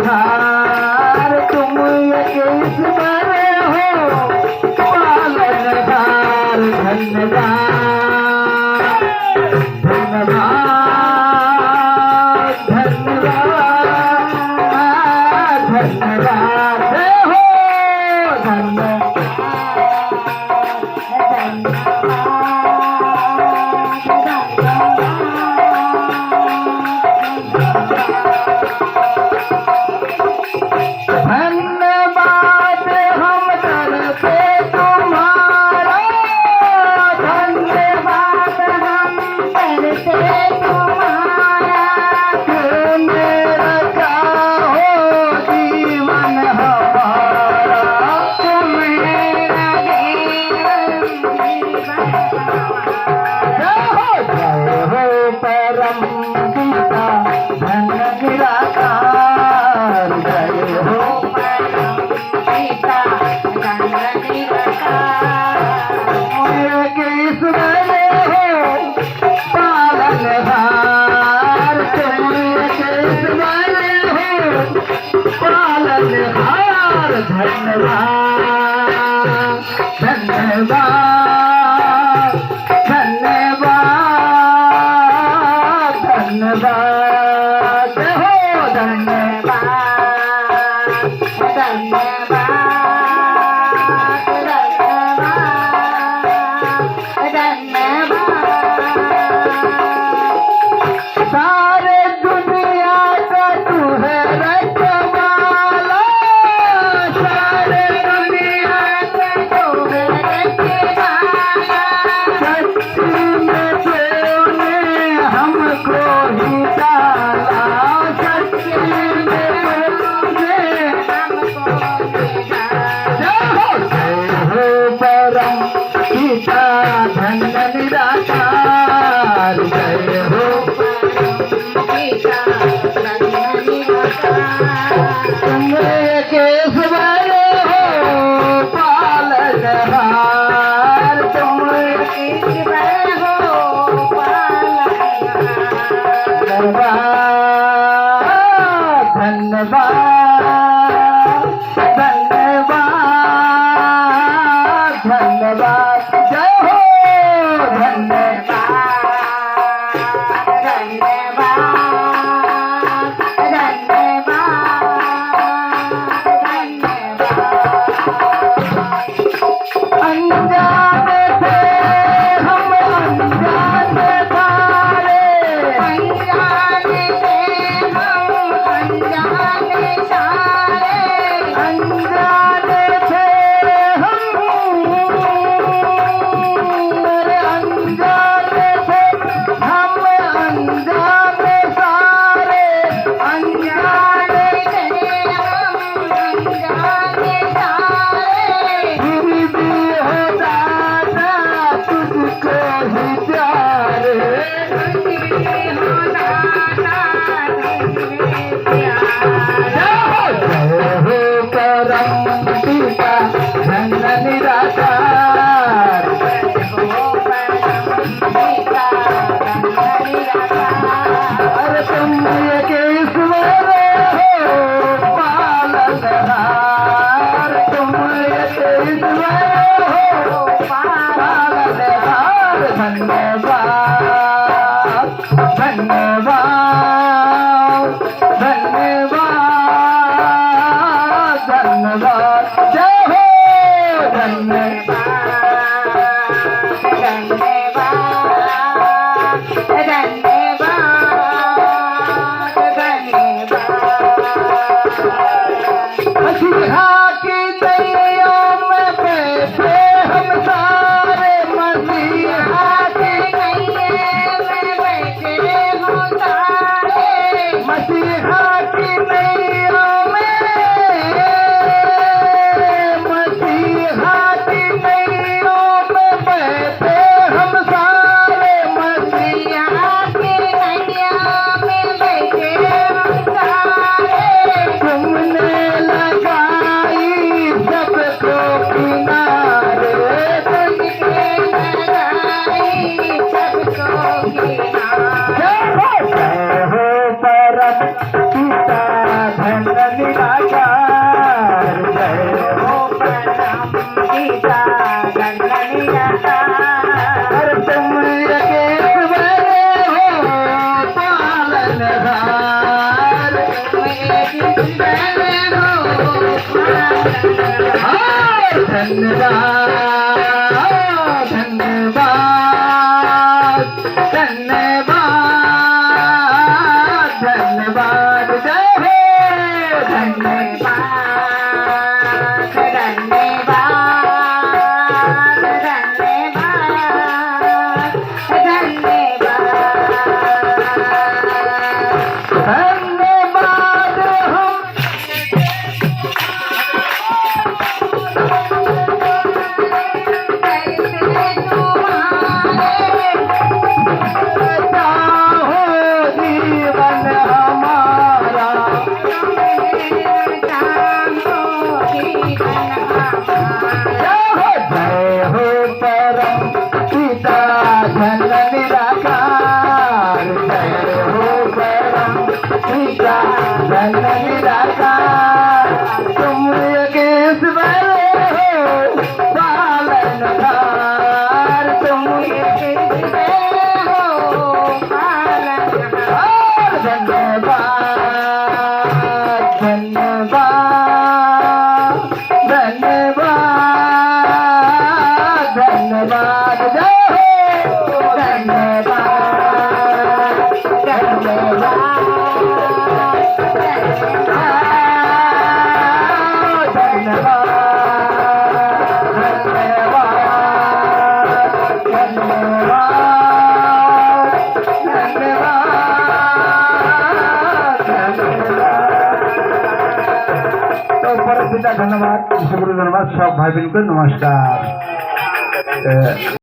पालनहार तुम एक ईश्वर हो पालनहार धन्यवाद धन्यवाद धन्यवाद धन्यवाद जय हो धन्यवाद हम करते तुम्हारा धन्यवाद हम करते तुम्हारा तुमने रचा हो जीवन हमारा तुमने जय हो परम पिता धन निराकार जय हो ईश्वर हो पालनहार तुम ईश्वर हो पालनहार धन्यवाद धन्यवाद धन्यवाद धन्यवाद हो धन्यवाद सारे दुनिया का तू है रखवाला सारे दुनिया का तू है रखवाला सच्ची में तूने हमको ही डाला सच्ची में तूने हमको ही डाला जय हो परम पिता धन्य निराकार जय हो तुम एक ईश्वर हो पालनहार तुम एक ईश्वर हो पालनहार धन्यवाद धन्यवाद धन्यवाद जय हो अनजाने थे हम अनजाने सारे अनजाने धन्यवाद धन्यवाद धन्यवाद धन्यवाद जय हो धन्यवाद धन्यवाद धन्यवाद हम तुम किस बड़े हो पालनहार तुम किस बड़े हो पालनहार धन्यवाद धन्यवाद धन्यवाद धन्यवाद जय हो धन्यवाद धन्यवाद धन्यवाद। धन्यवाद। सब भाई बहन को नमस्कार।